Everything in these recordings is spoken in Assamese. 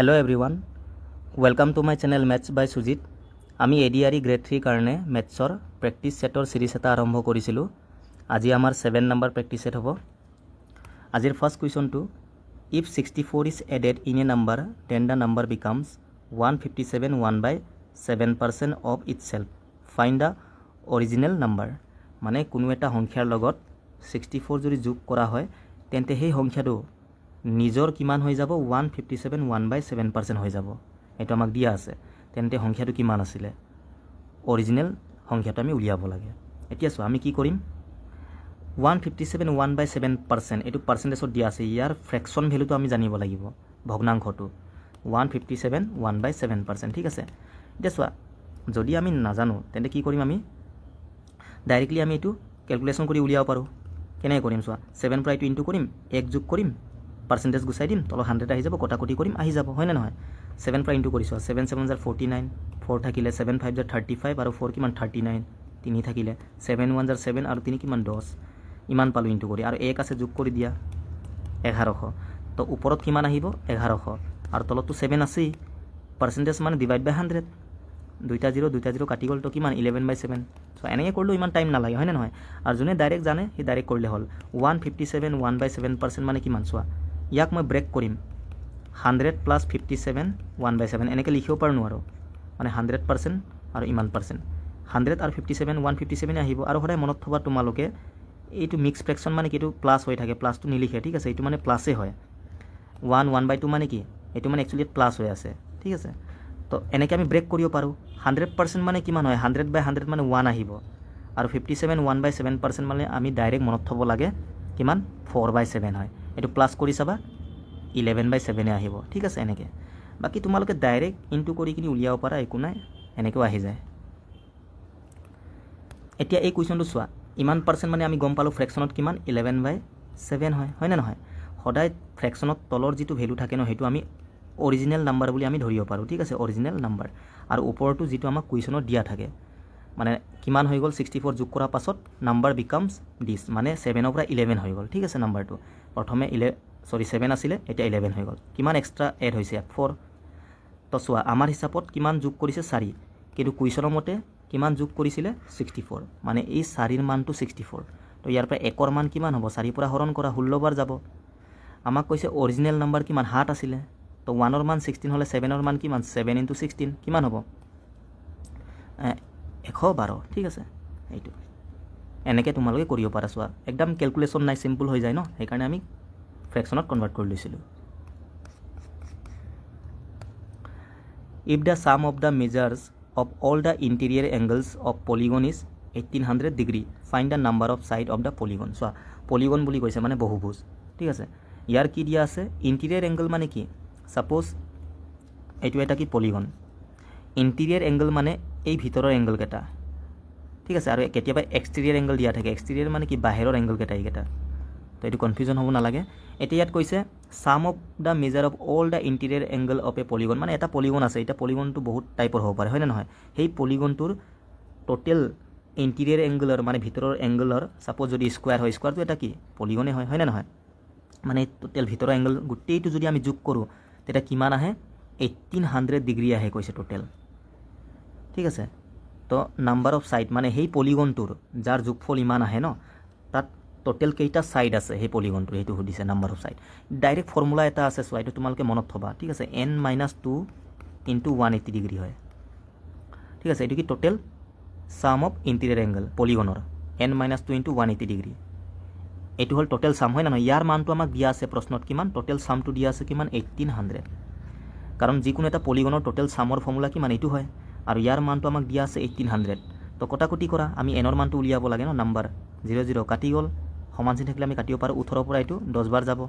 Hello everyone welcome to my channel maths by Sujit आमी एडीआरई ग्रेड 3 कारणे मैथ्सर प्रैक्टिस सेटर सीरीज एटा आरम्भ करिसिलु আজি आमार 7 नम्बर प्रैक्टिस सेट हबो आजिर first question to if 64 is added in a number then the number becomes 157 1/7% of itself find the original number माने कोनो एटा संख्यार लगत 64 যদি যোগ কৰা হয় তেন্তে সেই সংখ্যাটো নিজর কিমান হৈ যাব 157 1/7% হৈ যাব এটো আমাক দিয়া আছে তেন্তে সংখ্যাটো কিমান আছিল অরিজিনাল সংখ্যাটো আমি উলিয়াব লাগে এতিয়া সো আমি কি কৰিম 157 1/7% এটো পাৰ্সেন্টেজত দিয়া আছে ইয়াৰ ফ্র্যাকশন ভ্যালুটো আমি জানিব লাগিব ভগ্নাংশটো 157 1/7% ঠিক আছে এতিয়া সো যদি আমি নাজানো তেন্তে কি কৰিম আমি ডাইৰেক্টলি আমি এটো ক্যালকুলেশন কৰি উলিয়াব পাৰো কেনে কৰিম সো 7 পৰা এটো ইনটু কৰিম 1 যোগ কৰিম পাৰ্সেন্টেজ গুছাই দিম তল 100 আহি যাব কটাকটি কৰিম আহি যাব হয় না নহয় 7 পৰা ইনটু কৰিছো 7 7 জাৰ 49 4 থাকিলে 7 5 জাৰ 35 আৰু 4 কিমান 39 3 থাকিলে 7 1 জাৰ 7 আৰু 3 কিমান 10 ইমান পালো ইনটু কৰি আৰু 1 আছে যোগ কৰি দিয়া 1100 তো ওপৰত কিমান আহিব 1100 আৰু তলতো 7 আছে পার্সেন্টেজ মানে ডিভাইড বাই 100 দুইটা 0 কাটি গল তো কিমান 11/7 সো এনেকে করলো ইমান টাইম না লাগে হয় না নহয় আর জনে ডাইরেক্ট জানে হি ডাইরেক্ট করলে হল 157 1/7% মানে কিমান সোয়া ইয়াক মই ব্রেক করিম 100 প্লাস 57 1/7 এনেকে লিখিও পারনো আৰু মানে 100% আৰু ইমান পাৰ্সেন্ট 100 আৰু 57 157 আহিব আৰু হৰাই মনত থবা তোমালোকে এইটো মিক্স ফ্র্যাকশন মানে কিটো প্লাস হৈ থাকে প্লাসটো নিলিখে ঠিক আছে এইটো মানে প্লাসে হয় 1 1/2 মানে কি এইটো মানে एक्चुअली প্লাস হৈ আছে ঠিক আছে তো এনেকে আমি ব্রেক করিও পাৰো 100% মানে কিমান হয় 100/100 মানে 1 আহিব আৰু 57 1/7% মানে আমি ডাইৰেক্ট মনত থব লাগে কিমান 4/7 হয় এটো প্লাস কৰি চাবা 11/7 এ আহিব ঠিক আছে এনেকে বাকি তোমালোকে ডাইরেক্ট ইনটু কৰি কিনি উলিয়াব পাৰা একো নাই এনেকেও আহি যায় এতিয়া এই কোৱেশ্চনটো চোৱা ইমান পাৰ্সেন্ট মানে আমি গম পালো ফ্ৰ্যাকশনত কিমান 11/7 হয় না নহয় সদায় ফ্ৰ্যাকশনত তলৰ যেটো ভ্যালু থাকে ন হেতু আমি অৰিজিনাল নাম্বাৰ বলি আমি ধৰিব পাৰো ঠিক আছে অৰিজিনাল নাম্বাৰ আৰু ওপৰটো যেটো আমাক কুৱেশ্যনত দিয়া থাকে মানে কিমান হৈ গল 64 যোগ কৰা পাছত নাম্বাৰ বিকামস দিস মানে 7 ৰ পৰা 11 হৈ গল ঠিক আছে নাম্বাৰটো প্ৰথমে 7 আছিল এটা 11 হৈ গল কিমান এক্সট্ৰা এড হৈছে 4 তো সোয়া আমাৰ হিচাপত কিমান যোগ কৰিছে 4 কিন্তু কুৱেশ্যনৰ মতে কিমান যোগ কৰিছিল 64 মানে এই 4 ৰ মানটো 64 তো ইয়াৰ পৰা 1 ৰ মান কিমান হ'ব 4 পৰা হৰণ কৰা 16 বাৰ যাব আমাক কৈছে অৰিজিনাল নাম্বাৰ কিমান 7 আছিল তো 1 ৰ মান 16 হলে 7 ৰ মান কিমান 7 * 16 কিমান হ'ব 112 ঠিক আছে এইটো এনেকে তোমালোকে কৰিব পাৰা সোয়া একদম ক্যালকুলেশন নাই সিম্পল হৈ যায় ন সেই কাৰণে আমি ফ্ৰ্যাকশনত কনভাৰ্ট কৰি লৈছিলো if the sum of the measures of all the interior angles of polygon is 1800 degree find the number of side of the polygon soya polygon বুলি কৈছে মানে বহুভুজ ঠিক আছে ইয়াৰ কি দিয়া আছে ইন্টেৰিয়ৰ এংগল মানে কি সাপোজ এটো এটা কি পলিগন ইন্টেৰিয়ৰ এংগল মানে এই ভিতৰৰ এংগল কেটা ঠিক আছে আৰু কেতিয়াবা এক্সটেৰিয়ৰ এংগল দিয়া থাকে এক্সটেৰিয়ৰ মানে কি বাহিৰৰ এংগল কেটা এইকেটা তো এটো কনফিউজন হ'ব না লাগে এটা ইয়াত কৈছে sum of the measure of all the interior angle of a polygon মানে এটা পলিগন আছে এটা পলিগনটো বহুত টাইপৰ হ'ব পাৰে হয় না নহয় সেই পলিগনটোৰ টোটাল ইন্টেৰিয়ৰ এংগলৰ মানে ভিতৰৰ এংগলৰ সাপোজ যদি স্কয়াৰ হয় স্কয়াৰটো এটা কি পলিগনে হয় না নহয় মানে টোটাল ভিতৰৰ এংগল গুটেইটো যদি আমি যোগ কৰো তেটা কিমান আহে 1800 ডিগ্ৰী আহে কৈছে টোটাল ঠিক আছে তো নাম্বাৰ অফ সাইড মানে সেই পলিগনটোৰ যাৰ যোগফল ইমান আহে ন তাত টোটাল কেইটা সাইড আছে সেই পলিগনটোৰ হেতু হদিছে number of side direct formula এটা আছে সো এটো তোমালকে মনত থবা ঠিক আছে n - 2 * 180 ডিগ্ৰী হয় ঠিক আছে এটো কি total sum of interior angle পলিগনৰ n - 2 * 180 ডিগ্ৰী এটো হল টোটাল সাম হয় না ইয়াৰ মানটো আমাক দিয়া আছে প্ৰশ্নত কিমান টোটাল সামটো দিয়া আছে কিমান 1800 কাৰণ যিকোনো এটা পলিগনৰ টোটাল সামৰ ফৰ্মুলা কিমান এটো হয় আৰু ইয়াৰ মানটো আমাক দিয়া আছে 1800 তো কটাকটি কৰা আমি n ৰ মানটো উলিয়াব লাগে ন নাম্বাৰ 00 কাটি গল সমান চিন থাকিলে আমি কাটিব পাৰো 18 পৰা এটো 10 বাৰ যাব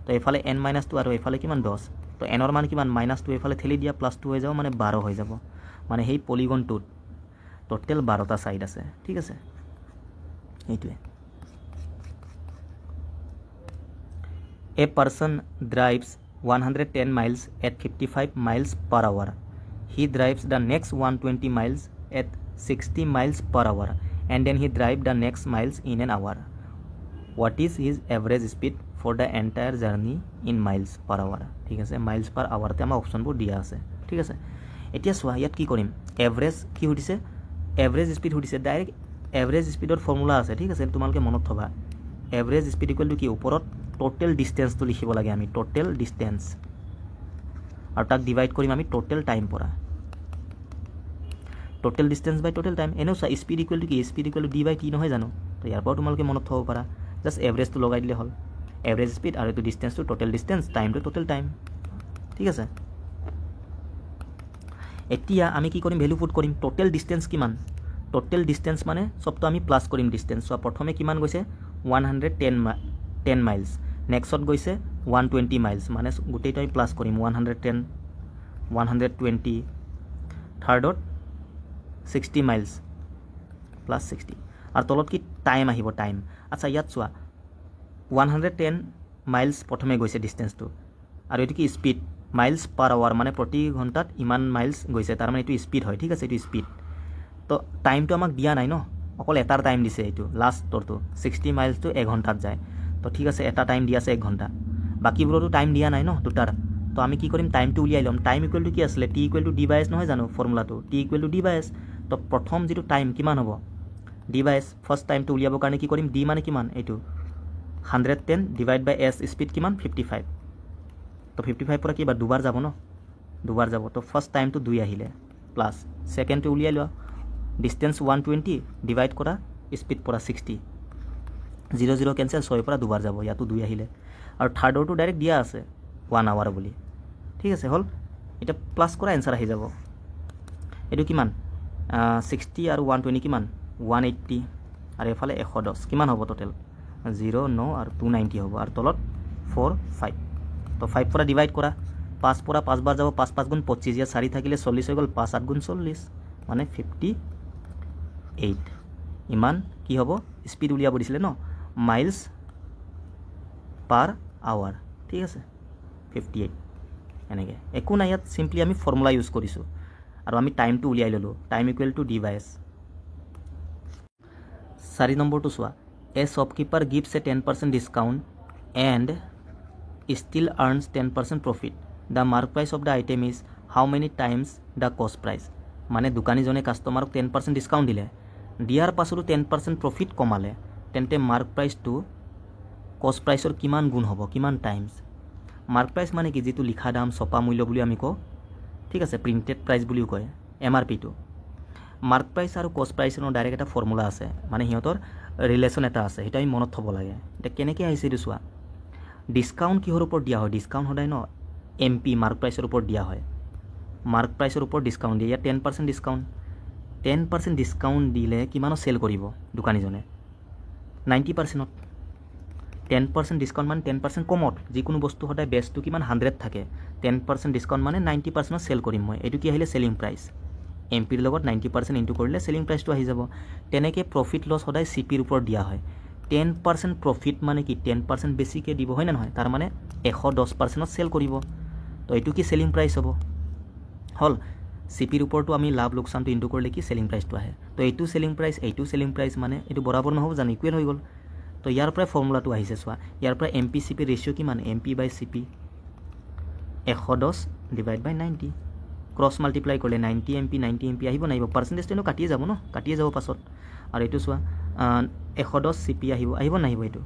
তো এফালে n - 2 আৰু এফালে কিমান 10 তো n ৰ মান কিমান -2 এফালে ঠেলি দিয়া +2 হৈ যাব মানে 12 হৈ যাব মানে সেই পলিগনটোত টোটাল 12টা সাইড আছে ঠিক আছে এইটোৱে A person drives 110 miles at 55 miles per hour. He drives the next 120 miles at 60 miles per hour and then he drives the next miles in an hour. What is his average speed for the entire journey in miles per hour ঠিক আছে মাইলছ পাৰ আৱাৰতে আমাৰ অপশ্যনবোৰ দিয়া আছে ঠিক আছে এতিয়া চোৱা ইয়াত কি কৰিম এভাৰেজ কি সুধিছে এভাৰেজ স্পীড সুধিছে ডাইৰেক্ট এভাৰেজ স্পীডৰ ফৰ্মুলা আছে ঠিক আছে তোমালোকে মনত থবা এভাৰেজ স্পীড ইকুৱেল টু কি ওপৰত টোটেল ডিষ্টেঞ্চটো লিখিব লাগে আমি টোটেল ডিষ্টেঞ্চ আৰু তাক ডিভাইড কৰিম আমি টোটেল টাইম পৰা total distance by total time এনেও চোৱা স্পীড ইকুৱেল টু কি speed equal to D by T নহয় জানো তো ইয়াৰ পৰাও তোমালোকে মনত থ'ব পাৰা জাষ্ট এভাৰেজটো লগাই দিলে হ'ল এভাৰেজ স্পীড আৰু এইটো ডিষ্টেঞ্চটো টোটেল ডিষ্টেঞ্চ টাইমটো টোটেল টাইম ঠিক আছে এতিয়া আমি কি কৰিম ভেলু পুট কৰিম টোটেল ডিষ্টেঞ্চ কিমান টোটেল ডিষ্টেঞ্চ মানে চবটো আমি প্লাছ কৰিম ডিষ্টেঞ্চ চোৱা প্ৰথমে কিমান গৈছে 110 মাইলছ নেক্সটত গৈছে 120 মাইলছ মানে গোটেইটো আমি প্লাছ কৰিম 110 120 থাৰ্ডত 60 মাইলছ প্লাছ 60 আৰু তলত কি টাইম আহিব টাইম আচ্ছা ইয়াত চোৱা 110 মাইলছ প্ৰথমে গৈছে ডিষ্টেঞ্চটো আৰু এইটো কি স্পীড মাইলছ পাৰ আৱাৰ মানে প্ৰতি ঘণ্টাত ইমান মাইলছ গৈছে তাৰ মানে এইটো স্পীড হয় ঠিক আছে এইটো স্পীড তো টাইমটো আমাক দিয়া নাই ন অকল এটাৰ টাইম দিছে এইটো লাষ্টৰটো 60 মাইলছটো 1 ঘণ্টাত যায় তো ঠিক আছে এটা টাইম দিয়া আছে 1 ঘণ্টা বাকীবোৰতো টাইম দিয়া নাই ন দুটাৰ তো আমি কি কৰিম টাইমটো উলিয়াই ল'ম টাইম ইকুৱেল টু কি আছিলে T equal to D by S নহয় জানো ফৰ্মুলাটো T equal to D by S তো প্ৰথম যিটো টাইম কিমান হ'ব ডি বাই এছ ফাৰ্ষ্ট টাইমটো উলিয়াবৰ কাৰণে কি কৰিম ডি মানে কিমান এইটো 110 ডিভাইড বাই এছ স্পীড কিমান 55 তো 55 পৰা কিবা দুবাৰ যাব ন দুবাৰ যাব তো ফাৰ্ষ্ট টাইমটো 2 আহিলে প্লাছ ছেকেণ্ডটো উলিয়াই লোৱা ডিষ্টেঞ্চ 120 ডিভাইড কৰা স্পীড পৰা 60 0 0 কেঞ্চেল 6 পৰা দুবাৰ যাব ইয়াতো 2 আহিলে আৰু থাৰ্ডৰটো ডাইৰেক্ট দিয়া আছে 1 আৱাৰ বুলি ঠিক আছে হ'ল এটা প্লাছ কৰা এনসাৰ আহি যাব এটো কিমান 60 আৰু 120 কিমান 180 আৰু এফালে 110 কিমান হ'ব টোটেল 0 9 আৰু 290 হ'ব আৰু তলত 4 5 তো 5 পৰা ডিভাইড কৰা 5 পৰা 5 বাৰ যাব 5 5 গুণ 25 ইয়া 4 থাকিলে 40 হৈ গ'ল 5 8 গুণ 40 মানে 58 ইমান কি হ'ব স্পীড উলিয়াব দিছিলে ন মাইলছ পাৰ আৱাৰ ঠিক আছে 58 এনেকৈ একো নাই ইয়াত চিম্পলি আমি ফৰ্মুলা ইউজ কৰিছোঁ আৰু আমি টাইমটো উলিয়াই ল'লোঁ time equal to D by S 4 নম্বৰটো চোৱা a shopkeeper gives a 10% discount and still earns 10% profit the mark price of the item is how many times the cost price মানে দোকানীজনে কাষ্টমাৰক 10% ডিছকাউণ্ট দিলে দিয়াৰ পাছতো 10% প্ৰফিট কমালে তেন্তে মাৰ্ক প্ৰাইচটো কষ্ট প্ৰাইচৰ কিমান গুণ হ'ব কিমান টাইমছ মাৰ্ক প্ৰাইচ মানে কি যিটো লিখা দাম ছপা মূল্য বুলি আমি কওঁ ঠিক আছে প্ৰিণ্টেড প্ৰাইচ বুলিও কয় MRPটো মাৰ্ক প্ৰাইচ আৰু কষ্ট প্ৰাইচৰ ডাইৰেক্ট এটা ফৰ্মুলা আছে মানে সিহঁতৰ ৰিলেশ্যন এটা আছে সেইটো আমি মনত থ'ব লাগে এতিয়া কেনেকৈ আহিছে এইটো চোৱা ডিছকাউণ্ট কিহৰ ওপৰত দিয়া হয় ডিছকাউণ্ট সদায় ন MP মাৰ্ক প্ৰাইচৰ ওপৰত দিয়া হয় মাৰ্ক প্ৰাইচৰ ওপৰত ডিছকাউণ্ট দিয়ে ইয়াত 10% ডিছকাউণ্ট 10% ডিছকাউণ্ট দিলে কিমানত চেল কৰিব দোকানীজনে 90%ত 10% ডিছকাউণ্ট মানে 10% কমত যিকোনো বস্তু সদায় বেষ্টটো কিমান 100 থাকে 10% ডিছকাউণ্ট মানে 90%ত চেল কৰিম মই এইটো কি আহিলে চেলিং প্ৰাইচ MPৰ লগত 90% ইনটু কৰিলে চেলিং প্ৰাইচটো আহি যাব তেনেকৈ প্ৰফিট লছ সদায় CPৰ ওপৰত দিয়া হয় 10% প্ৰফিট মানে কি 10% বেছিকৈ দিব হয় না নহয় তাৰ মানে 110%ত চেল কৰিব তো এইটো কি চেলিং প্ৰাইচ হ'ব হ'ল CPৰ ওপৰতো আমি লাভ লোকচানটো ইনটু কৰিলে কি চেলিং প্ৰাইচটো আহে তো এইটো চেলিং প্ৰাইচ মানে এইটো বৰাবৰ নহ'ব জানো ইকুৱেল হৈ গ'ল তো ইয়াৰ পৰাই ফৰ্মুলাটো আহিছে চোৱা ইয়াৰ পৰা MP CP ৰেচিঅ' কিমান MP বাই CP 110 ডিভাইড বাই 90 ক্ৰছ মাল্টিপ্লাই কৰিলে 90 MP আহিব নাহিব পাৰ্চেণ্টেজটো কাটিয়ে যাব ন কাটিয়ে যাব পাছত আৰু এইটো চোৱা 110 CP আহিব নাহিব এইটো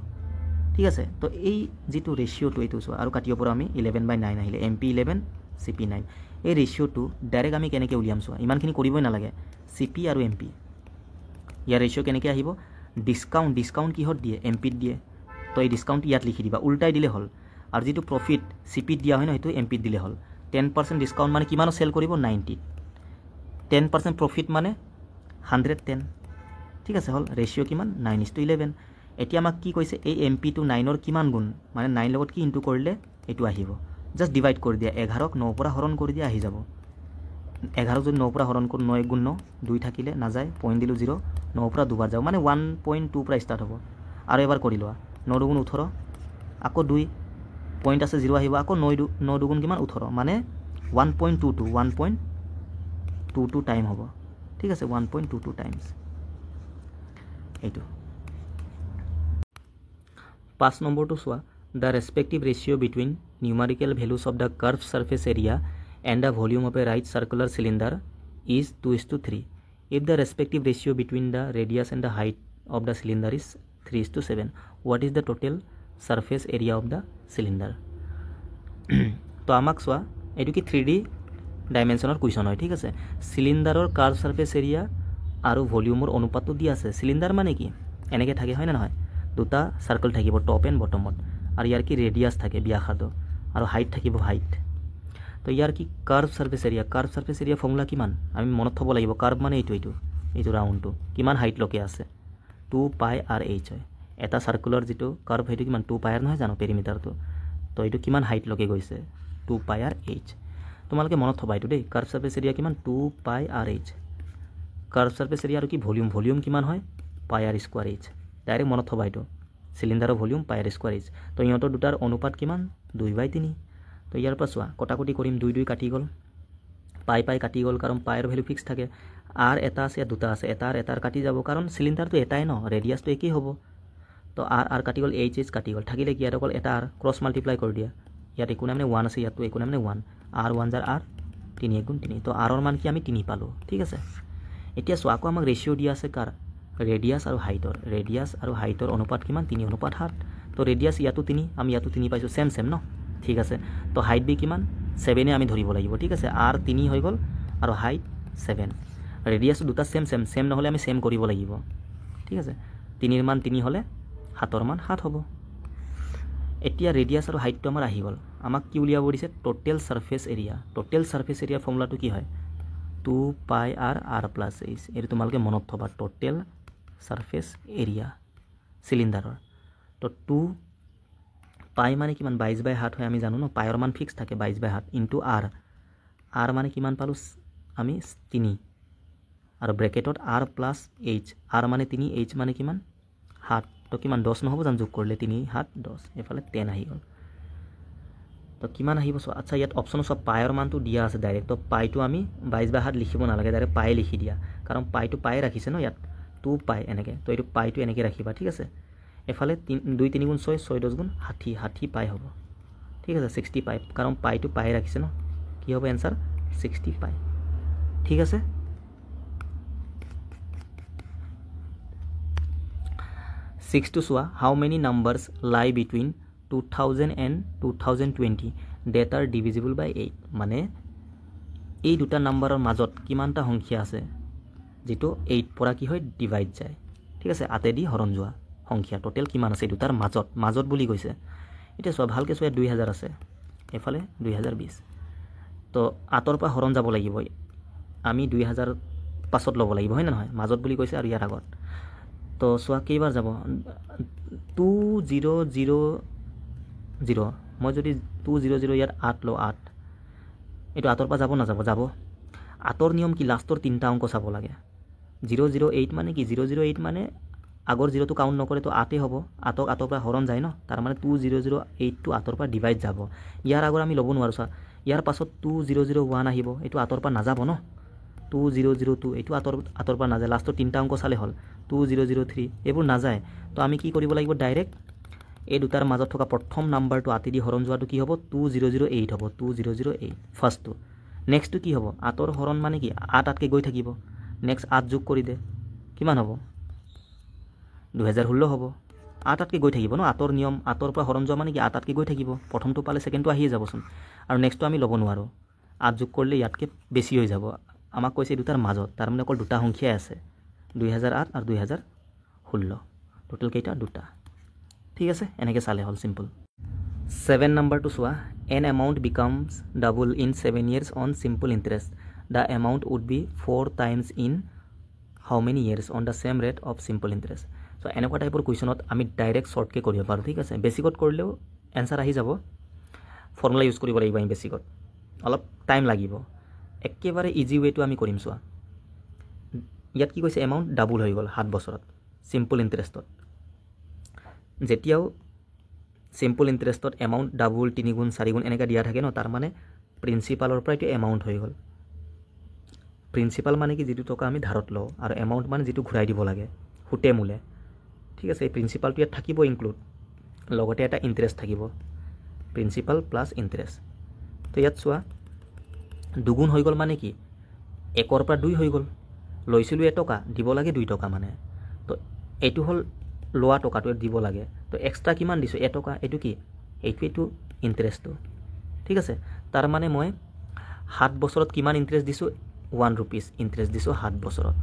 ঠিক আছে তো এই যিটো ৰেচিঅ'টো এইটো চোৱা আৰু কাটিব পৰা আমি 11/9 আহিলে MP 11 CP 9 এই ৰেচিঅ'টো ডাইৰেক্ট আমি কেনেকৈ উলিয়াম চোৱা ইমানখিনি কৰিবই নালাগে CP আৰু MP ইয়াৰ ৰেচিঅ' কেনেকৈ আহিব ডিছকাউণ্ট কিহত দিয়ে MPত দিয়ে তো এই ডিছকাউণ্ট ইয়াত লিখি দিবা উল্টাই দিলে হ'ল আৰু যিটো প্ৰফিট CPত দিয়া হয় ন সেইটো MPত দিলে হ'ল 10% ডিছকাউণ্ট মানে কিমানত চেল কৰিব 90 10% প্ৰফিট মানে 110 ঠিক আছে হ'ল ৰেচিঅ' কিমান 9:11 এতিয়া আমাক কি কৈছে এই MP টো 9ৰ কিমান গুণ মানে 9 লগত কি ইনটু কৰিলে এইটো আহিব জাষ্ট ডিভাইড কৰি দিয়া 11ক 9 পৰা হৰণ কৰি দিয়া আহি যাব 11ক যদি 9 পৰা হৰণ কৰোঁ 9 গুণ 9 2 থাকিলে নাযায় পইণ্ট দিলোঁ 0 9 পৰা দুবাৰ যাব মানে 1.2 পৰা ষ্টাৰ্ট হ'ব আৰু এবাৰ কৰি লোৱা 9 দুগুণ 18 আকৌ 2 পইণ্ট আছে 0 আহিব আকৌ 9 দুগুণ কিমান 18 মানে 1.22 টাইম হ'ব ঠিক আছে 1.22 টাইমছ এইটো 5 নম্বৰটো চোৱা the respective ratio' between numerical values of the curve surface area and the volume of A right circular cylinder is 2:3. If the respective ratio between the radius and the height of the cylinder is 3:7, what is the total surface area of the cylinder? তো আমাক চোৱা এইটো কি 3D ডাইমেনশ্যনৰ কুৱেশ্যন হয় ঠিক আছে চিলিণ্ডাৰৰ কাৰ্ভ ছাৰ্ফেচ এৰিয়া আৰু ভলিউমৰ অনুপাতটো দিয়া আছে চিলিণ্ডাৰ মানে কি এনেকৈ থাকে হয় নে নহয় দুটা চাৰ্কল থাকিব টপ এণ্ড বটমত আৰু ইয়াৰ কি ৰেডিয়াছ থাকে ব্যাসাৰ্ধ আৰু হাইট থাকিব হাইট তো ইয়াৰ কি কাৰ্ভ ছাৰ্ফেচ এৰিয়া ফৰ্মুলা কিমান আমি মনত থ'ব লাগিব কাৰ্ভ মানে এইটো ৰাউণ্ডটো কিমান হাইটলৈকে আছে 2πr/h হয় এটা চাৰ্কুলাৰ যিটো কাৰ্ভ সেইটো কিমান 2πr নহয় জানো পেৰিমিটাৰটো তো এইটো কিমান হাইটলৈকে গৈছে 2πr/h তোমালোকে মনত থ'বা এইটো দেই কাৰ্ভ ছাৰ্ফেচ এৰিয়া কিমান 2πr/h কাৰ্ভ ছাৰ্ফেচ এৰিয়া আৰু কি ভলিউম কিমান হয় πr²h ডাইৰেক্ট মনত থ'বা এইটো চিলিণ্ডাৰৰ ভলিউম πr²h তো ইহঁতৰ দুটাৰ অনুপাত কিমান 2/3 তো ইয়াৰ পৰা চোৱা কটাকটি কৰিম 2 কাটি গ'ল পাই কাটি গ'ল কাৰণ পাইৰ ভেলু ফিক্স থাকে আৰ এটা আছে দুটা আছে এটাৰ কাটি যাব কাৰণ চিলিণ্ডাৰটো এটাই ন ৰেডিয়াছটো একেই হ'ব তো আর কাটি গ'ল এইচ কাটি গ'ল থাকিলে কি ইয়াত অকল এটা আর ক্ৰছ মাল্টিপ্লাই কৰি দিয়া ইয়াত একো মানে 1 আছে ইয়াতো একো মানে 1 আর 1 জাৰ আৰ 3 × 3 তো আৰৰ মান কি আমি 3 পালোঁ ঠিক আছে এতিয়া চোৱা আকৌ আমাক ৰেচিঅ' দিয়া আছে কাৰ ৰেডিয়াছ আৰু হাইটৰ অনুপাত কিমান 3:7 তো ৰেডিয়াছ ইয়াতো 3 আমি ইয়াতো 3 পাইছোঁ সেম ন ঠিক আছে তো হাইট বি কিমান 7 আমি ধৰিব লাগিব ঠিক আছে আৰ 3 হৈ গ'ল আৰু হাইট 7 ৰেডিয়াছ দুটা সেম নহ'লে আমি সেম কৰিব লাগিব ঠিক আছে 3ৰ মান 3 হ'লে 7ৰ মান 7 হ'ব এতিয়া ৰেডিয়াছ আৰু হাইটটো আমাৰ আহি গ'ল আমাক কি উলিয়াব দিছে টোটেল সাৰফেস এৰিয়া ফৰ্মুলাটো কি হয় 2πr/h এইটো তোমালোকে মনত থবা টোটেল সাৰফেস এৰিয়া চিলিণ্ডাৰৰ তো 2 পাই মানে কিমান 22/7 হয় আমি জানো ন পাইৰ মান ফিক্স থাকে 22/7 ইনটু r মানে কিমান পালো আমি 3 আৰু ব্ৰেকেটত r + h r মানে 3 h মানে কিমান 7 তো কিমান 10 নহব জান যোগ কৰিলে 3 7 10 এফালে 10 আহি গ'ল তো কিমান আহিব আচ্ছা ইয়াত অপচন সব পাইৰ মানটো দিয়া আছে ডাইৰেক্ট তো পাইটো আমি 22/7 লিখিব নালাগে ডাইৰেক্ট পাই লিখি দিয়া কাৰণ পাইটো পাই ৰাখিছে ন ইয়াত 2 পাই এনেকে তো এইটো পাইটো এনেকে ৰাখিবা ঠিক আছে এফালে 2 3 × 6 6 10 × 60 পাই হ'ব ঠিক আছে 60 পাই কাৰণ পাইটো পাই ৰাখিছে ন কি হ'ব এনসার 60 পাই ঠিক আছে 6 to show how many numbers lie between 2000 and 2020 that are divisible by 8 মানে এই দুটা নাম্বাৰৰ মাজত কিমানটা সংখ্যা আছে যেটো 8 পৰা কি হয় ডিভাইড যায় ঠিক আছে আতেদি হৰণ যোৱা সংখ্যা টোটাল কিমান আছে দুটাৰ মাজত বুলি কৈছে এটা সব ভালকে সয়া 2000 আছে এফালে 2020 তো আতৰ পৰা হৰণ যাব লাগিব আমি 2000 পাছত ল'ব লাগিব হয় না নহয় মাজত বুলি কৈছে আৰু ইয়াৰ আগত তো সোয়া কেইবাৰ যাব 2000 মই যদি 200 ইয়াত 8 লো 8 এটো আতৰ পৰা যাব না যাব আতৰ নিয়ম কি লাষ্টৰ তিনটা অংক চাব লাগে 008 মানে কি 008 মানে আগৰ 0 টো কাউন্ট নকৰে তো 8 হ'ব আতৰ পৰা হৰণ যায় ন তাৰ মানে 2008 টো আতৰ পৰা ডিভাইড যাব ইয়াৰ আগৰ আমি ল'ব নোৱাৰো ইয়াৰ পাছত 2001 আহিব এটো আতৰ পৰা নাযাব ন 2002 এটো আতৰ পৰা নাযায় লাষ্টৰ তিনটা অংক চালে হল 2003 এবোৰ নাযায় তো আমি কি কৰিব লাগিব ডাইৰেক্ট এই দুটাৰ মাজত থকা প্ৰথম নাম্বাৰটো আতি দি হৰণ যোৱাটো কি হ'ব 2008 হ'ব 2008 ফাৰ্স্টটো নেক্সটটো কি হ'ব আতৰ হৰণ মানে কি 8 কে গৈ থাকিব নেক্সট 8 যোগ কৰি দে কিমান হ'ব 2016 হ'ব 8 কে গৈ থাকিব ন আতৰ নিয়ম আতৰ পৰা হৰণ যোৱা মানে কি 8 কে গৈ থাকিব প্ৰথমটো পালে সেকেন্ডটো আহিয়ে যাবচোন আৰু নেক্সটটো আমি ল'ব নোৱাৰো 8 যোগ কৰিলে ইয়াতকে বেছি হৈ যাব আমাক কৈছে দুটাৰ মাজত তাৰ মানে অকল দুটা সংখ্যাই আছে 2008 আৰু 2016 টোটাল কেইটা দুটা ঠিক আছে এনেকে চালে হল সিম্পল 7 নাম্বাৰটো চোৱা an amount becomes double in 7 years on simple interest the amount would be 4 times in how many years on the same rate of simple interest so এনেকুৱা টাইপৰ কোৱেশ্যনত আমি ডাইৰেক্ট শৰ্ট কে কৰিব পাৰো ঠিক আছে বেসিকত কৰিলেও आंसर আহি যাব ফৰ্মুলা ইউজ কৰিব লাগিব আমি বেসিকত অলপ টাইম লাগিব একেবাৰে ইজি ওয়েটো আমি কৰিম চোৱা ইয়াত কি কৈছে এমাউন্ট ডাবল হৈ গল 7 বছৰত সিম্পল ইন্টাৰেষ্টত যেতিয়াও সিম্পল ইন্টাৰেষ্টত এমাউন্ট ডাবল 3 গুণ 4 গুণ এনেকা দিয়া থাকে ন তাৰ মানে প্ৰিন্সিপালৰ পৰা এটো এমাউন্ট হৈ গল প্ৰিন্সিপাল মানে কি যেটো টকা আমি ধাৰত লও আৰু এমাউন্ট মানে যেটো ঘূৰাই দিব লাগে হুটে মুলে ঠিক আছে এই প্ৰিন্সিপালটো ইয়াত থাকিব ইনক্লুড লগতে এটা ইণ্টাৰেষ্ট থাকিব প্ৰিন্সিপাল প্লাছ ইণ্টাৰেষ্ট তো ইয়াত চোৱা দুগুণ হৈ গ'ল মানে কি 1ৰ পৰা 2 হৈ গ'ল লৈছিলোঁ 1 টকা দিব লাগে 2 টকা মানে তো এইটো হ'ল লোৱা টকাটো দিব লাগে তো এক্সট্ৰা কিমান দিছোঁ 1 টকা এইটো কি এইটো ইণ্টাৰেষ্টটো ঠিক আছে তাৰ মানে মই 7 বছৰত কিমান ইণ্টাৰেষ্ট দিছোঁ 1 rupees ইণ্টাৰেষ্ট দিছোঁ 7 বছৰত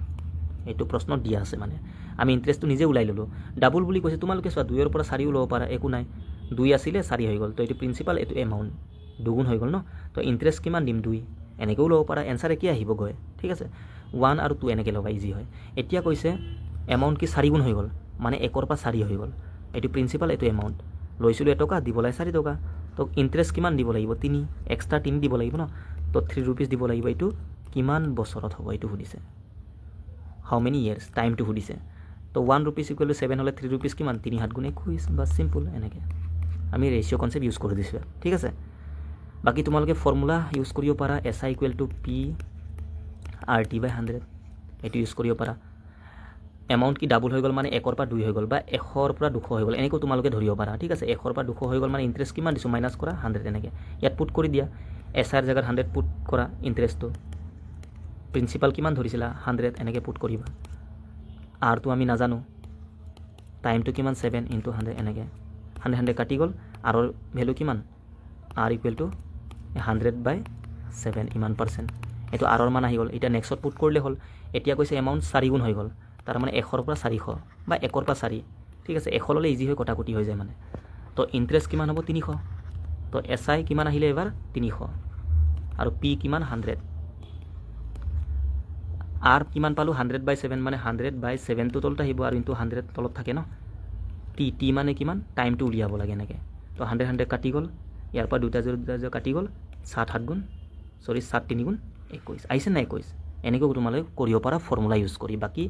এইটো প্ৰশ্নত দিয়া আছে মানে আমি ইণ্টাৰেষ্টটো নিজে ওলাই ল'লোঁ ডাবল বুলি কৈছে তোমালোকে চোৱা 2ৰ পৰা 4 ল'ব পাৰা একো নাই 2 আছিলে 4 হৈ গ'ল তো এইটো প্ৰিন্সিপাল এইটো এমাউণ্ট দুগুণ হৈ গ'ল ন তো ইণ্টাৰেষ্ট কিমান দিম 2 এনেকৈও ল'ব পাৰা এনচাৰ একেই আহিবগৈ ঠিক আছে 1 আৰু 2 এনেকৈ ল'বা ইজি হয় এতিয়া কৈছে এমাউণ্ট কি 4 গুণ হৈ গ'ল মানে 1ৰ পৰা 4 হৈ গ'ল এইটো প্ৰিন্সিপাল এইটো এমাউণ্ট লৈছিলোঁ 1 টকা দিব লাগে 4 টকা তো ইণ্টাৰেষ্ট কিমান দিব লাগিব 3 এক্সট্ৰা 3 দিব লাগিব ন তো 3 rupees দিব লাগিব এইটো কিমান বছৰত হ'ব এইটো সুধিছে হাউ মেনি ইয়াৰ্ছ টাইমটো সুধিছে তো 1 rupees = 7 হ'লে 3 rupees কিমান 3 7 গুণ 21 বাছ চিম্পল এনেকৈ আমি ৰেচিঅ' কনচেপ্ট ইউজ কৰি দিছোঁ ঠিক আছে বাকী তোমালোকে ফৰ্মুলা ইউজ কৰিব পাৰা SI = P RT/100 এইটো ইউজ কৰিব পাৰা এমাউণ্ট কি ডাবল হৈ গ'ল মানে 1ৰ পৰা 2 হৈ গ'ল বা 100ৰ পৰা 200 হৈ গ'ল এনেকৈ তোমালোকে ধৰিব পাৰা ঠিক আছে 100ৰ পৰা 200 হৈ গ'ল মানে ইণ্টাৰেষ্ট কিমান দিছোঁ মাইনাছ কৰা 100 এনেকৈ ইয়াত পুট কৰি দিয়া SIৰ জেগাত 100 পুট কৰা ইণ্টাৰেষ্টটো প্ৰিন্সিপাল কিমান ধৰিছিলা 100 এনেকৈ পুট কৰিবা আৰটো আমি নাজানো টাইমটো কিমান 7 × 100 এনেকৈ 100 কাটি গ'ল আৰৰ ভেলু কিমান R = 100/7 ইমান পাৰ্চেণ্ট এইটো আৰৰ মান আহি গ'ল এতিয়া নেক্সটত পুট কৰিলে হ'ল এতিয়া কৈছে এমাউণ্ট 4 গুণ হৈ গ'ল তাৰ মানে 100ৰ পৰা 400 বা 1ৰ পৰা 4 ঠিক আছে 100 ল'লে ইজি হৈ কটাকটি হৈ যায় মানে তো ইণ্টাৰেষ্ট কিমান হ'ব 300 তো SI কিমান আহিলে এবাৰ 300 আৰু P কিমান 100 R কিমান পালোঁ 100/7 মানে 100/7 টো তলত আহিব আৰু ইনটু 100 তলত থাকে ন T মানে কিমান টাইমটো উলিয়াব লাগে এনেকৈ তো 100 কাটি গ'ল ইয়াৰ পৰা 2 0 কাটি গ'ল 7 7 গুণ 7 3 গুণ 21 আহিছে না 21 এনেকৈ তোমালোকে কৰিব পাৰা ফৰ্মুলা ইউজ কৰি বাকী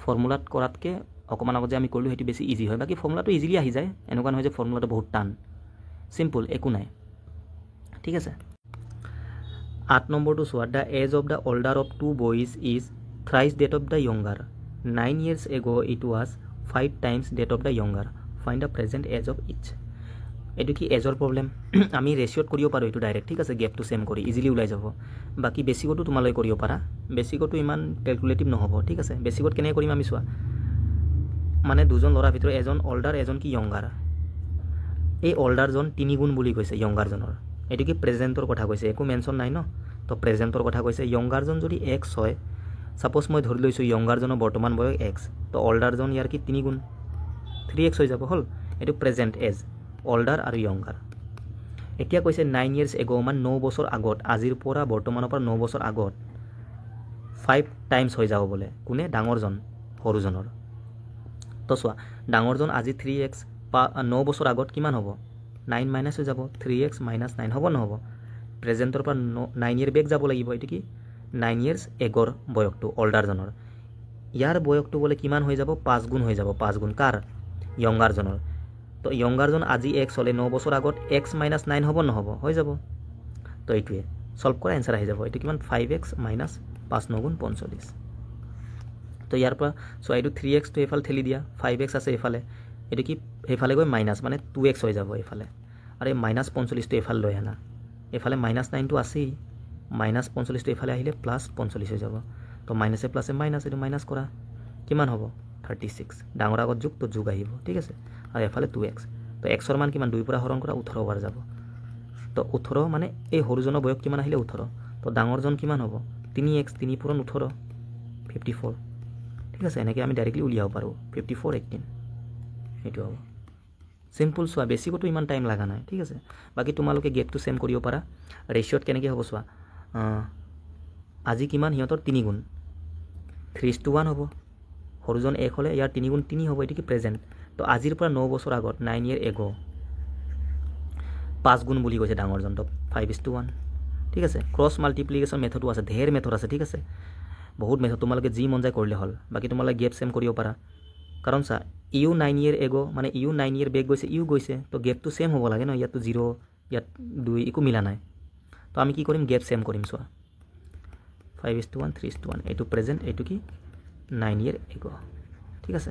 ফৰ্মুলাত কৰাতকৈ অকণমান আগত যে আমি কৰিলোঁ সেইটো বেছি ইজি হয় বাকী ফৰ্মুলাটো ইজিলি আহি যায় এনেকুৱা নহয় যে ফৰ্মুলাটো বহুত টান চিম্পল একো নাই ঠিক আছে 8 নম্বৰটো চোৱা the age of the older of 2 boys is thrice that of the younger 9 years ago it was 5 times that of the younger find the present age of each এইটো কি এজৰ প্ৰব্লেম আমি ৰেচিঅ'ত কৰিব পাৰোঁ এইটো ডাইৰেক্ট ঠিক আছে গেপটো চেম কৰি ইজিলি ওলাই যাব বাকী বেছিকতো তোমালোকে কৰিব পাৰা বেছিকতো ইমান কেলকুলেটিভ নহ'ব ঠিক আছে বেছিকত কেনেকৈ কৰিম আমি চোৱা মানে দুজন ল'ৰাৰ ভিতৰত এজন অল্ডাৰ এজন কি য়ংগাৰ এই অল্ডাৰজন 3 গুণ বুলি কৈছে য়ংগাৰজনৰ এইটো কি প্ৰেজেণ্টৰ কথা কৈছে একো মেনশ্যন নাই ন তো প্ৰেজেণ্টৰ কথা কৈছে য়ংগাৰজন যদি x হয় সাপোজ মই ধৰি লৈছোঁ য়ংগাৰজনৰ বৰ্তমান বয়স x তো অল্ডাৰজন ইয়াৰ কি 3 গুণ 3x হৈ যাব হ'ল এইটো প্ৰেজেণ্ট এজ অল্ডাৰ আৰু য়ংগাৰ এতিয়া কৈছে 9 years ago মানে 9 বছৰ আগত আজিৰ পৰা বৰ্তমানৰ পৰা 9 বছৰ আগত 5 টাইমছ হৈ যাব বোলে কোনে ডাঙৰজন সৰুজনৰ তো চোৱা ডাঙৰজন আজি 3x 9 বছৰ আগত কিমান হ'ব 9 মাইনাছ হৈ যাব 3x - 9 হ'ব নহ'ব প্ৰেজেণ্টৰ পৰা 9 year বেক যাব লাগিব এইটো কি 9 years এগৰ বয়সটো অল্ডাৰজনৰ ইয়াৰ বয়সটো বোলে কিমান হৈ যাব 5 গুণ হৈ যাব 5 গুণ কাৰ য়ংগাৰজনৰ তো য়ংগাৰজন আজি x হ'লে 9 বছৰ আগত x - 9 হ'ব নহ'ব হৈ যাব তো এইটোৱে সলভ কৰা এনসাৰ আহি যাব এইটো কিমান 5x - 5 9 গুণ 45 তো ইয়াৰ পৰা সো এইটো 3x টো এফালে ঠেলি দিয়া 5x আছে এফালে এইটো কি এফালে গৈ মাইনাছ মানে 2x হৈ যাব এফালে আৰু এই -45 টো এফালে লৈ আনা এফালে -9 টো আছেই -45 টো এফালে আহিলে +45 হৈ যাব তো মাইনাছে প্লাছে মাইনাছ এইটো মাইনাছ কৰা কিমান হ'ব 36 ডাঙৰ আগত যোগ তো যোগ আহিব ঠিক আছে আৰু এফালে 2x তো xৰ মান কিমান 2 পৰা হৰণ কৰা 18 বাৰ যাব তো 18 মানে এই সৰুজনৰ বয়স কিমান আহিলে 18 তো ডাঙৰজন কিমান হ'ব 3x 3 পূৰণ 18 54 ঠিক আছে এনেকৈ আমি ডাইৰেক্টলি উলিয়াব পাৰোঁ 54 18 এইটো হ'ব সিম্পল চোৱা বেছিকতো ইমান টাইম লগা নাই ঠিক আছে বাকী তোমালোকে গেপটো চেম কৰিব পাৰা ৰেচিঅ'ত কেনেকৈ হ'ব চোৱা আজি কিমান সিহঁতৰ 3 গুণ 3:1 হ'ব সৰুজন 1 হ'লে ইয়াৰ 3 গুণ 3 হ'ব এইটো কি প্ৰেজেণ্ট তো আজিৰ পৰা 9 বছৰ আগত 9 year ago 5 গুণ বুলি কৈছে ডাঙৰজন তো 5:1 ঠিক আছে ক্ৰছ মাল্টিপ্লিকেশ্যন মেথডো আছে ঢেৰ মেথড আছে ঠিক আছে বহুত মেথড তোমালোকে যি মন যায় কৰিলে হ'ল বাকী তোমালোকে গেপ চেম কৰিব পাৰা কাৰণ চা ইউ 9 year ago মানে ইউ 9 year বেক গৈছে ইউ গৈছে তো গেপটো চেম হ'ব লাগে ন ইয়াতো 0 ইয়াত 2 একো মিলা নাই তো আমি কি কৰিম গেপ চেম কৰিম চোৱা 5:1 3:1 এইটো প্ৰেজেণ্ট এইটো কি 9 year ago ঠিক আছে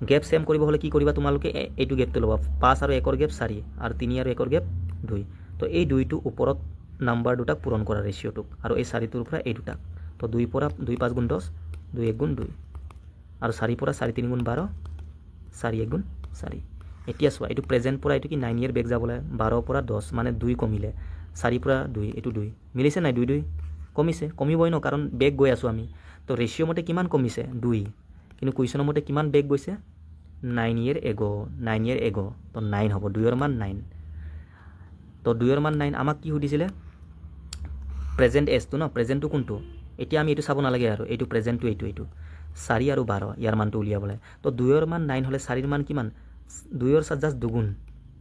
গেপ সেম কৰিব হলে কি কৰিবা তোমালোকে এইটো গেপটো ল'বা 5 আৰু 1 গেপ 4 আৰু 3 আৰু 1 গেপ 2 তো এই দুইটো ওপৰত নাম্বাৰ দুটাক পূৰণ কৰা ৰেশিওটোক আৰু এই 4টোৰ পৰা এই দুটাক তো 2 পৰা 2 5 গুণ 10 2 1 গুণ 2 আৰু 4 পৰা 4 3 গুণ 12 4 1 গুণ 4 এতিয়া চোৱা এইটো প্ৰেজেন্ট পৰা এইটো কি 9 ইয়াৰ বেক যাবলে 12 পৰা 10 মানে 2 কমিলে 4 পৰা 2 এইটো 2 মিলিছে নাই 2 2 কমিছে কমিবই ন কাৰণ বেক গৈ আছো আমি তো ৰেশিও মতে কিমান কমিছে 2 কিন্তু কুৱেশ্যনৰ মতে কিমান বেক গৈছে 9 ইয়াৰ এগো তো 9 হ'ব 2 ৰ মান 9 তো 2 ৰ মান 9 আমাক কি সুধিছিলে প্ৰেজেন্ট এজটো ন প্ৰেজেন্টটো কোনটো এতিয়া আমি এইটো চাব নালাগে আৰু এইটো প্ৰেজেন্টটো এইটো 4 আৰু 12 ইয়াৰ মানটো উলিয়াবলে তো 2 ৰ মান 9 হলে 4 ৰ মান কিমান 2 ৰ সাথে জাস্ট দুগুণ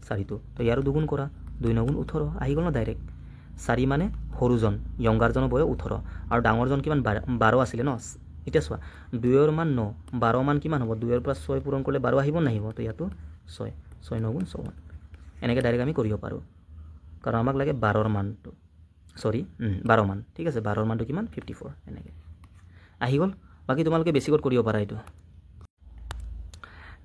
4টো তো ইয়াৰো দুগুণ কৰা 2 9 গুণ 18 আহি গল ন ডাইৰেক্ট 4 মানে সৰুজন ইয়ংগাৰজনৰ বয়স 18 আৰু ডাঙৰজন কিমান 12 আছিল ন এতিয়া চোৱা 2 ৰ মান 9 12 মান কিমান হ'ব 2 ৰ পৰা 6 পূৰণ কৰিলে 12 আহিব নাহিব তো ইয়াতো 6 6 9 গুণ 54 এনেকৈ ডাইৰেক্ট আমি কৰিব পাৰো কাৰণ আমাক লাগে 12 ৰ মানটো সৰি 12 মান ঠিক আছে 12 ৰ মানটো কিমান 54 এনেকৈ আহি গল বাকি তোমালোকে বেছিকত কৰিব পাৰা এইটো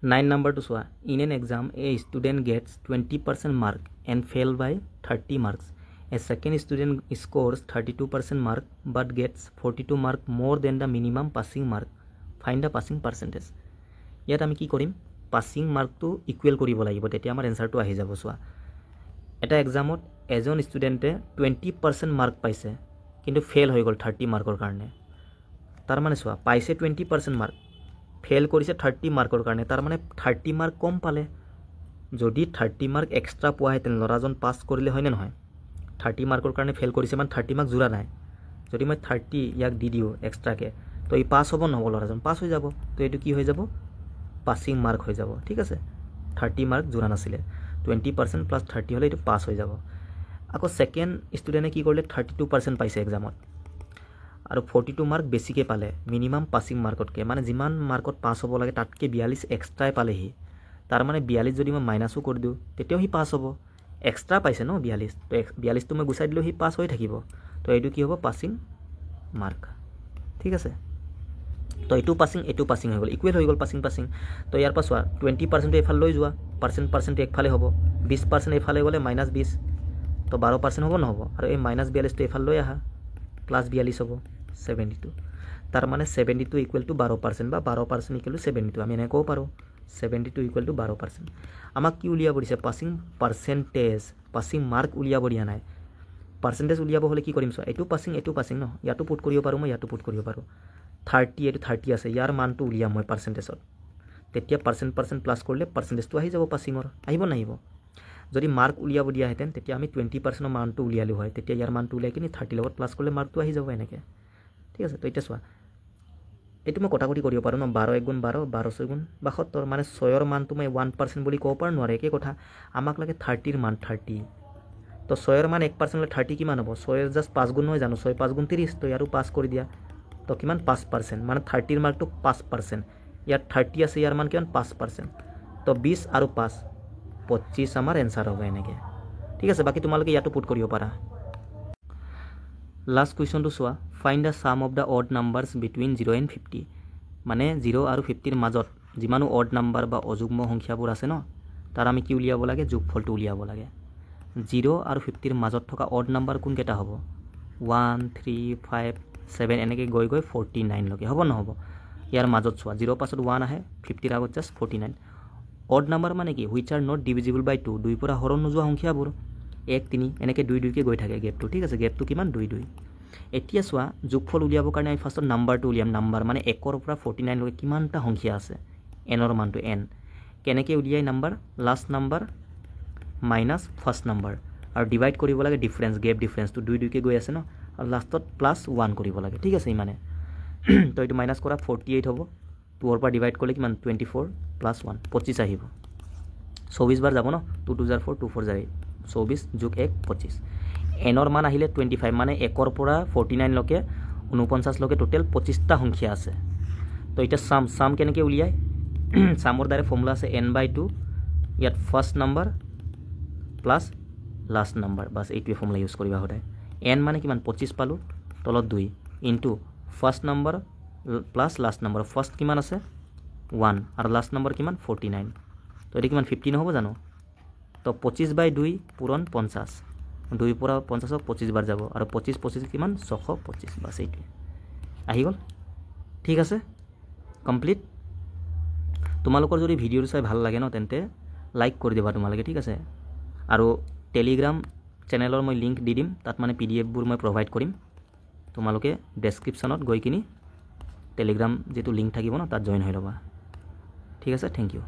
9 number to soa in an exam a student gets 20% mark and fail by 30 marks a second student scores 32% mark but gets 42 mark more than the minimum passing mark find the passing percentage ইয়াত আমি কি কৰিম পাসিং মাৰ্কটো ইকুৱেল কৰিব লাগিব তেতিয়া আমাৰ এনসাৰটো আহি যাব সোয়া এটা এক্সামত এজন ষ্টুডেন্টে 20% মাৰ্ক পাইছে কিন্তু ফেল হৈ গল 30 মাৰ্কৰ কাৰণে তাৰ মানে সোয়া পাইছে 20% মাৰ্ক ফেল কৰিছে 30 মাৰ্কৰ কাৰণে তাৰ মানে 30 মাৰ্ক কম পালে যদি 30 মাৰ্ক এক্সট্ৰা পোৱা হেতেন লৰাজন পাস কৰিলে হয় নে নহয় 30 মাৰ্কৰ কাৰণে ফেল কৰিছে মানে 30 মাৰ্ক জুৰা নাই যদি মই 30 ইয়াক দি দিও এক্সট্ৰাকে তো এই পাস হ'ব নহব লৰাজন পাস হৈ যাব তো এটো কি হৈ যাব পাসিং মাৰ্ক হৈ যাব ঠিক আছে 30 মাৰ্ক জুৰা নাছিলে 20% প্লাস 30 হলে এটো পাস হৈ যাব আকৌ সেকেন্ড ষ্টুডেন্টে কি কৰিলে 32% পাইছে এক্সামত আৰু 42 মাৰ্ক বেছিকে পালে মিনিমাম পাসিং মাৰ্কতকে মানে যিমান মাৰ্কত পাস হ'ব লাগে তাতকে 42 এক্সট্ৰাই পালেহি তাৰ মানে 42 যদি মই মাইনাসও কৰি দিও তেতিয়াও হি পাস হ'ব এক্সট্ৰা পাইছে ন 42 তো 42 তো মই গুছাই দিলো হি পাস হৈ থাকিব তো এইটো কি হ'ব পাসিং মার্ক ঠিক আছে তো এইটো পাসিং হৈ গল ইকুৱেল হৈ গল পাসিং তো ইয়াৰ পাছ 20% এফাল লৈ যোৱা পার্সেন্ট একফালে হ'ব 20% এফালে গলে -20 তো 12% হ'ব নহব আৰু এই -42 তো এফাল লৈ আহা +42 হ'ব 72 তাৰ মানে 72 ইকুৱেল টু 12% বা 12% ইকুৱেল টু 72 আমি এনে কও পাৰো 72 ইকুৱেল টু 12% আমাক কি উলিয়াব দিছে পাসিং পাৰ্সেন্টেজ পাসিং মাৰ্ক উলিয়াব দিয়া নাই পাৰ্সেন্টেজ উলিয়াব হলে কি কৰিম এইটো পাসিং ন ইয়াটো পুট কৰিব পাৰো মই ইয়াটো পুট কৰিব পাৰো 30 এটো 30 আছে ইয়াৰ মানটো উলিয়াম মই পাৰ্সেন্টেজত তেতিয়া পাৰ্সেন্ট প্লাস কৰিলে পাৰ্সেন্টেজটো আহি যাব পাসিংৰ আহিব নাহিব যদি মার্ক উলিয়াব দিয়া হেতেন তেতিয়া আমি 20% মানটো উলিয়ালো হয় তেতিয়া ইয়াৰ মানটো উলিয়াই কিনি 30 লগত প্লাস কৰিলে মাৰ্কটো আহি যাব এনেকে ঠিক আছে তো এটা চোৱা এটো মই কটাকটি কৰিব পাৰো ন 12 1 গুণ 12 12 6 গুণ 72 মানে 6 ৰ মানটো মই 1% বুলি কব পাৰ নোৱাৰে একে কথা আমাক লাগে 30 ৰ মান 30 তো 6 ৰ মান 1% লে 30 কিমান হ'ব 6 ৰ জাস্ট 5 গুণ নহয় জানো 6 5 গুণ 30 তো ইয়াৰো 5 কৰি দিয়া তো কিমান 5% মানে 30 ৰ মানটো 5% ইয়াত 30 আছে ইয়াৰ মান কিমান 5% তো 20 আৰু 5 25 আমাৰ এনসাৰ হ'ব এনেকে ঠিক আছে বাকি তোমালোকে ইয়াটো পুট কৰিব পাৰা লাস্ট কোৱেশ্চনটো সোয়া find the sum of the odd numbers between 0 and 50 মানে 0 আৰু 50 ৰ মাজত যিমানো অড নাম্বাৰ বা অযুগ্ম সংখ্যাবোৰ আছে ন তাৰ আমি কি উলিয়াব লাগে যোগফলটো উলিয়াব লাগে 0 আৰু 50 ৰ মাজত থকা অড নাম্বাৰ কোন কেটা হ'ব 1 3 5 7 এনেকে গৈ 49 লগে হ'ব নহব ইয়াৰ মাজত সোয়া 0 পাছত 1 আহে 50 ৰ আগত জাস্ট 49 অড নাম্বাৰ মানে কি হুইচ আৰ নট ডিভিজিবল বাই 2 দুই পৰা হৰণ নোযোৱা সংখ্যাবোৰ 1 3 এনেকে 2 2 কে গৈ থাকে গেপটো ঠিক আছে গেপটো কিমান 2 2 এতিয়া সোয়া যোগফল উলিয়াবৰ কাৰণে আমি ফাৰ্ষ্টত নাম্বাৰটো উলিয়াম নাম্বাৰ মানে 1 ৰ পৰা 49 লৈকে কিমানটা সংখ্যা আছে n ৰ মানটো n কেনেকে উলিয়াই number last number minus first number আৰু ডিভাইড কৰিব লাগে ডিফাৰেন্স গেপ ডিফাৰেন্সটো 2 2 কে গৈ আছে ন আৰু লাষ্টত +1 কৰিব লাগে ঠিক আছে ইমানে তো এটো মাইনাস কৰা 48 হ'ব 2 ৰ পৰা ডিভাইড কৰিলে কিমান 24 + 1 25 আহিব 24 বাৰ যাব ন 2 2 4 2 4 যায় 24 যোগ 1 25 n ৰ মান আহিলে 25 মানে 1 ৰ পৰা 49 লকে 49 লকে টোটাল 25টা সংখ্যা আছে তো এটা সাম কেনেকে উলিয়াই সামৰ দ্বাৰা ফৰ্মুলা আছে n/2 ইয়াত first number plus last number বাস এইটোৱে ফৰ্মুলা ইউজ কৰিবা হদায় n মানে কিমান 25 পালো তলত 2 into first number plus last number first কিমান আছে 1 আৰু লাষ্ট নম্বৰ কিমান 49 তো এইটো কিমান 50 নহ'ব জানো তো 25/2 পূৰণ 50 2 পৰা 50ক 25 বাৰ যাব আৰু 25 কিমান 625 বাছ এইটোৱে আহি গ'ল ঠিক আছে কমপ্লিট তোমালোকৰ যদি ভিডিঅ'টো চাই ভাল লাগে ন তেন্তে লাইক কৰি দিবা তোমালোকে ঠিক আছে আৰু টেলিগ্ৰাম চেনেলৰ মই লিংক দি দিম তাত মানে পিডিএফবোৰ মই প্ৰভাইড কৰিম তোমালোকে ডেছক্ৰিপশ্যনত গৈ কিনি টেলিগ্ৰাম যেটো লিংক থাকিব ন তাত জয়েন হৈ ল'বা ঠিক আছে থেংক ইউ